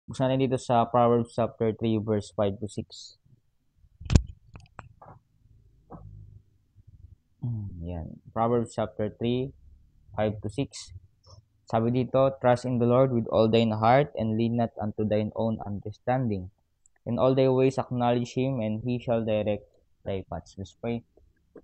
Buksan natin dito sa Proverbs chapter 3 verse 5 to 6. Yan. Proverbs chapter 3, 5 to 6. Sabi dito, trust in the Lord with all thine heart and lean not unto thine own understanding. In all thy ways acknowledge Him and He shall direct thy paths. Let's pray.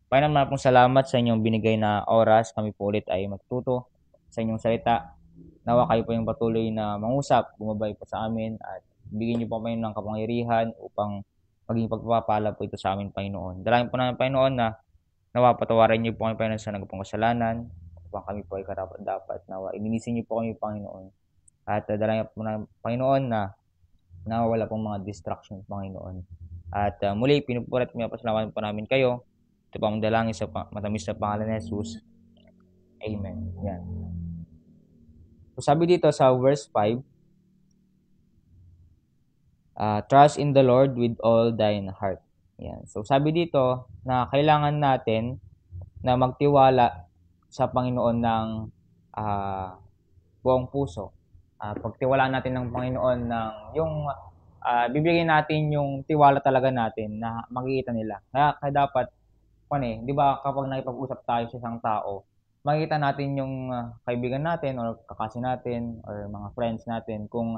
Panginoon, pong salamat sa inyong binigay na oras. Kami po ulit ay matututo sa inyong salita. Nawa kayo po yung patuloy na mangusap, bumabay po sa amin at bigyan niyo po kami ng kapangyarihan upang maging pagpapala po ito sa amin, Panginoon. Dalangin po namin, Panginoon, na nawa patawarin niyo po kami, Panginoon, sa nagpong kasalanan upang kami po ay karapat-dapat. Nawa ininisin niyo po kami, Panginoon. At dalangin po namin, Panginoon, na nawawala pong mga distractions, Panginoon. At muli, pinupulit at pinapasalamat po namin kayo. Ito po ang dalangin sa matamis na pangalan ni Jesus. Amen. Yan. So, sabi dito sa verse 5, trust in the Lord with all thine heart. Yan. So, sabi dito na kailangan natin na magtiwala sa Panginoon ng buong puso. Pagtiwalaan natin ng Panginoon ng yung bibigyan natin yung tiwala talaga natin na makikita nila. Kaya dapat, di ba kapag nakipag-usap tayo sa isang tao, makikita natin yung kaibigan natin or kakasin natin or mga friends natin kung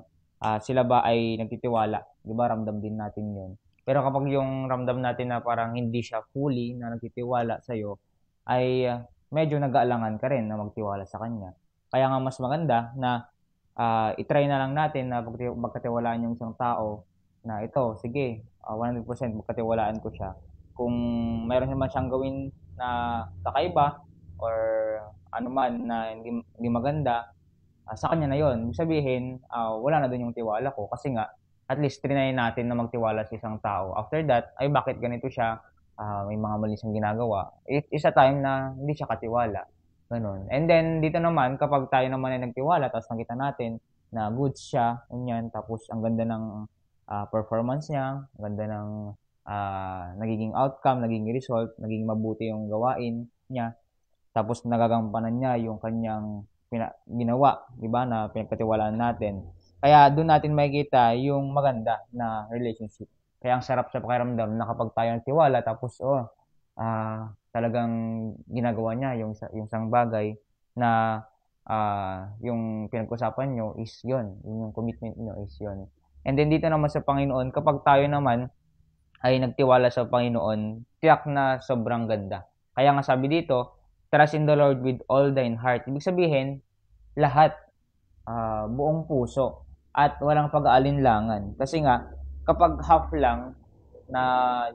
sila ba ay nagtitiwala. Di ba ramdam din natin yun. Pero kapag yung ramdam natin na parang hindi siya fully na nagtitiwala sa'yo, ay medyo nag-aalangan ka rin na magtiwala sa kanya. Kaya nga mas maganda na itry na lang natin na magkatiwalaan yung isang tao na ito, sige, 100% magkatiwalaan ko siya. Kung mayroon naman siyang gawin na kakaiba or ano man na hindi maganda, sa kanya na yon. Ibig sabihin, wala na doon yung tiwala ko kasi nga, at least trinay natin na magtiwala sa isang tao. After that, ay bakit ganito siya, may mga mali siyang ginagawa. Isa time na hindi siya katiwala. Ganun. And then, dito naman, kapag tayo naman ay nagtiwala, tapos nakita natin na goods siya, ganyan, tapos ang ganda ng performance niya, ang ganda ng nagiging outcome, naging result, naging mabuti yung gawain niya, tapos nagagampanan niya yung kanyang ginawa, di ba, na pinagkatiwalaan natin. Kaya doon natin makikita yung maganda na relationship. Kaya ang sarap sa pakiramdam na kapag tayo nagtiwala, tapos, talagang ginagawa niya yung isang bagay na yung pinag-usapan nyo is yon, yung commitment nyo is yon. And then dito naman sa Panginoon, kapag tayo naman ay nagtiwala sa Panginoon, tiyak na sobrang ganda. Kaya nga sabi dito, trust in the Lord with all thine heart. Ibig sabihin, lahat, buong puso, at walang pag-aalinlangan. Kasi nga, kapag half lang na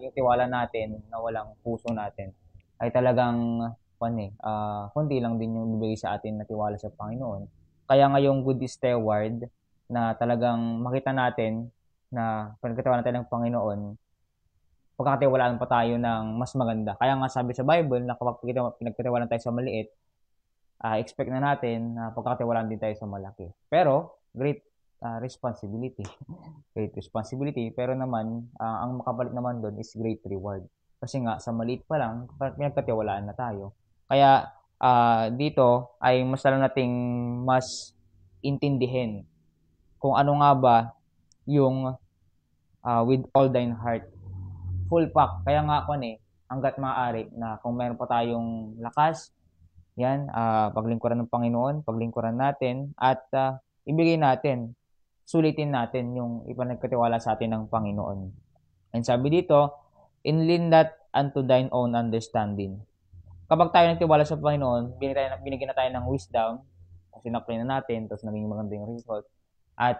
yung tiwala natin, na walang puso natin, ay talagang, kunti lang din yung bibigay sa atin na tiwala sa Panginoon. Kaya nga yung good steward, na talagang makita natin na pinagkatiwala natin ng Panginoon, pagkakatiwalaan pa tayo ng mas maganda. Kaya nga sabi sa Bible na kapag pinagkatiwalaan tayo sa maliit, expect na natin na pagkakatiwalaan din tayo sa malaki. Pero, great responsibility. Great responsibility. Pero naman, ang makapalit naman doon is great reward. Kasi nga, sa maliit pa lang, pinagkatiwalaan na tayo. Kaya, dito ay mas lalo nating mas intindihin kung ano nga ba yung with all thine heart. Full pack. Kaya nga ako hanggat maaari na kung meron pa tayong lakas, yan, paglingkuran ng Panginoon, paglingkuran natin, at ibigay natin, sulitin natin yung ipanagkatiwala sa atin ng Panginoon. And sabi dito, in lean not unto thine own understanding. Kapag tayo nagtiwala sa Panginoon, binigyan na tayo ng wisdom, kasi na-apply na natin, tapos naging maganda yung result, at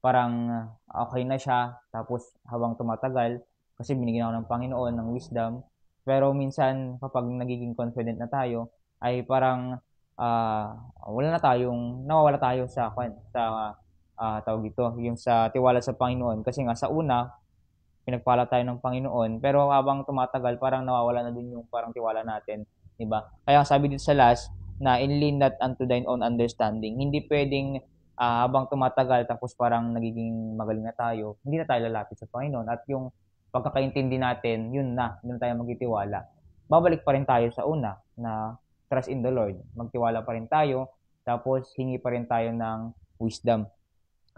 parang okay na siya, tapos habang tumatagal, kasi binigyan ako ng Panginoon ng wisdom, pero minsan kapag nagiging confident na tayo, ay parang nawawala tayo sa tawag ito, yung sa tiwala sa Panginoon. Kasi nga sa una, pinagpala tayo ng Panginoon, pero habang tumatagal, parang nawawala na din yung parang tiwala natin, di ba? Kaya sabi dito sa last, na in lean not unto thine own understanding. Hindi pwedeng habang tumatagal, tapos parang nagiging magaling na tayo, hindi na tayo lalapit sa Panginoon. At yung pagkakaintindi natin, yun na tayo magtitiwala. Babalik pa rin tayo sa una, na trust in the Lord. Magtiwala pa rin tayo, tapos hingi pa rin tayo ng wisdom.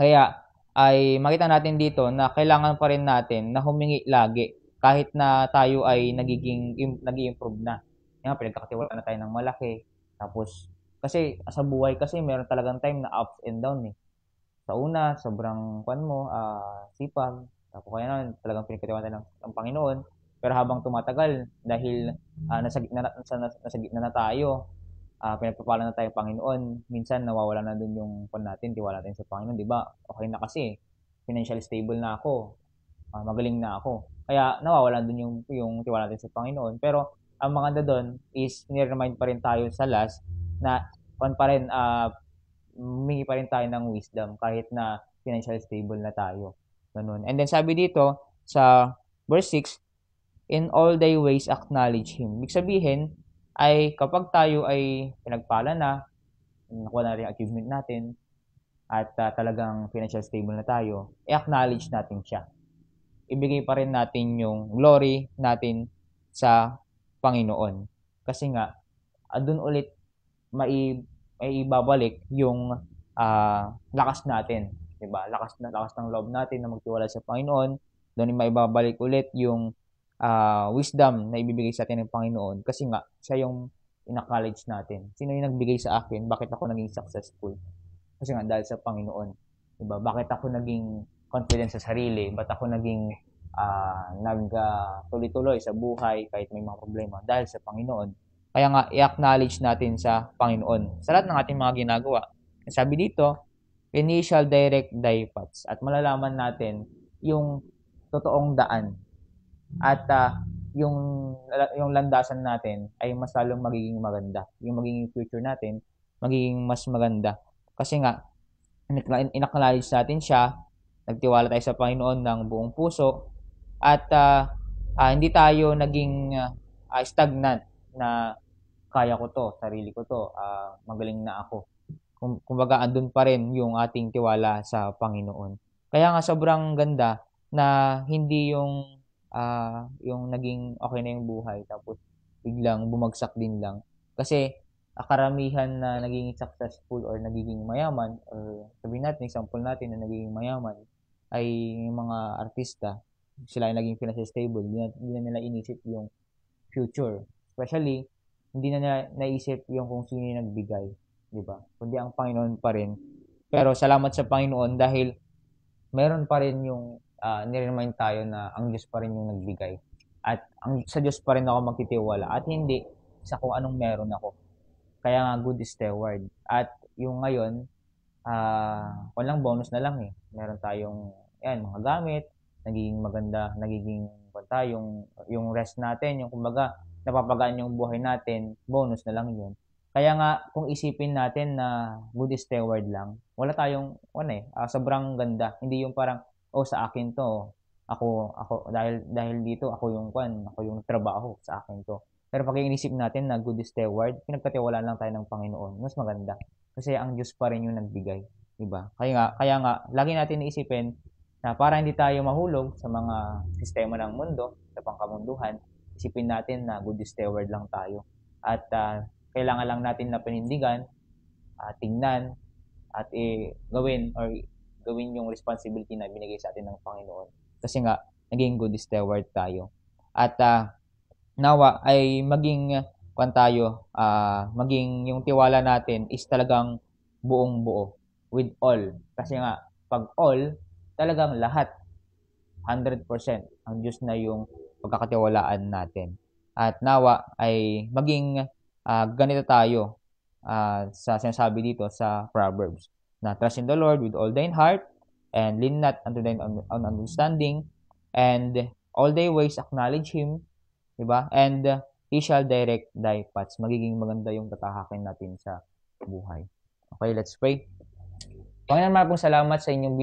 Kaya, ay makita natin dito na kailangan pa rin natin na humingi lagi kahit na tayo ay nag-i-improve na. Yan, pinagkakatiwalaan na tayo ng malaki. Tapos, kasi sa buhay kasi meron talagang time na ups and down eh. Sa una, sobrang sipag. Tapos kaya naman talagang pinagkatiwalaan tayo ng Panginoon. Pero habang tumatagal, dahil nasa gitna na tayo, pinagpapala na tayo ng Panginoon, minsan nawawala na dun yung natin, tiwala natin sa Panginoon, di ba? Okay na kasi, financially stable na ako, magaling na ako. Kaya nawawala dun yung tiwala natin sa Panginoon. Pero ang mga doon is ni-remind pa rin tayo sa last na pa rin, humingi pa rin tayo ng wisdom kahit na financially stable na tayo. Ganun. And then sabi dito sa verse 6, in all thy ways acknowledge Him. Ibig sabihin ay kapag tayo ay pinagpala na, nakuha na rin yung achievement natin, at talagang financial stable na tayo, i-acknowledge natin siya. Ibigay pa rin natin yung glory natin sa Panginoon. Kasi nga, doon ulit maibabalik yung lakas natin. Diba? Lakas ng loob natin na magtiwala sa Panginoon. Doon maibabalik ulit yung wisdom na ibibigay sa atin ng Panginoon. Kasi nga, siya yung in-acknowledge natin. Sino yung nagbigay sa akin? Bakit ako naging successful? Kasi nga, dahil sa Panginoon. Diba? Bakit ako naging confident sa sarili? Ba't ako naging tuloy-tuloy sa buhay kahit may mga problema? Dahil sa Panginoon. Kaya nga, i-acknowledge natin sa Panginoon sa lahat ng ating mga ginagawa. Sabi dito, and He shall direct thy paths. At malalaman natin yung totoong daan. At yung landasan natin ay mas lalong magiging maganda. Yung magiging future natin, magiging mas maganda. Kasi nga, in-acknowledge natin siya, nagtiwala tayo sa Panginoon ng buong puso, at hindi tayo naging stagnant na kaya ko to, sarili ko to, magaling na ako. Kumbaga, andun pa rin yung ating tiwala sa Panginoon. Kaya nga sobrang ganda na hindi yung naging okay na yung buhay tapos biglang bumagsak din lang. Kasi karamihan na naging successful or nagiging mayaman, or sabihin natin, example natin na nagiging mayaman ay mga artista. Sila ay naging financially stable. Hindi na nila inisip yung future. Especially, hindi na nila naisip yung kung sino yung nagbigay. Diba? Kundi ang Panginoon pa rin. Pero salamat sa Panginoon dahil meron pa rin yung niremind tayo na ang Diyos pa rin yung nagbigay. At sa Diyos pa rin ako magtitiwala at hindi sa kung anong meron ako. Kaya nga good steward. At yung ngayon, walang bonus na lang eh. Meron tayong mga gamit, nagiging maganda, nagiging yung rest natin, yung kumbaga napapagaan yung buhay natin, bonus na lang yun. Kaya nga, kung isipin natin na good steward lang, wala tayong, sobrang ganda. Hindi yung parang, sa akin to, ako, dahil dito, ako yung trabaho, sa akin to. Pero pag inisip natin na good steward, pinagkatiwalaan lang tayo ng Panginoon, mas maganda. Kasi ang Diyos pa rin yung nagbigay. Diba? Kaya nga, lagi natin iisipin na para hindi tayo mahulog sa mga sistema ng mundo, sa pangkamunduhan, isipin natin na good steward lang tayo. At kailangan lang natin na panindigan, tingnan, at gawin yung responsibility na binigay sa atin ng Panginoon. Kasi nga, naging good steward tayo. At nawa ay maging maging yung tiwala natin is talagang buong buo, with all. Kasi nga, pag all, talagang lahat, 100%, ang Diyos na yung pagkakatiwalaan natin. At nawa ay maging ganito tayo sa sinasabi dito sa Proverbs, na trust in the Lord with all thine heart, and lean not unto thine own understanding, and all thy ways acknowledge Him, diba? And He shall direct thy paths. Magiging maganda yung tatahakin natin sa buhay. Okay, let's pray. Panginoon, maraming salamat sa inyong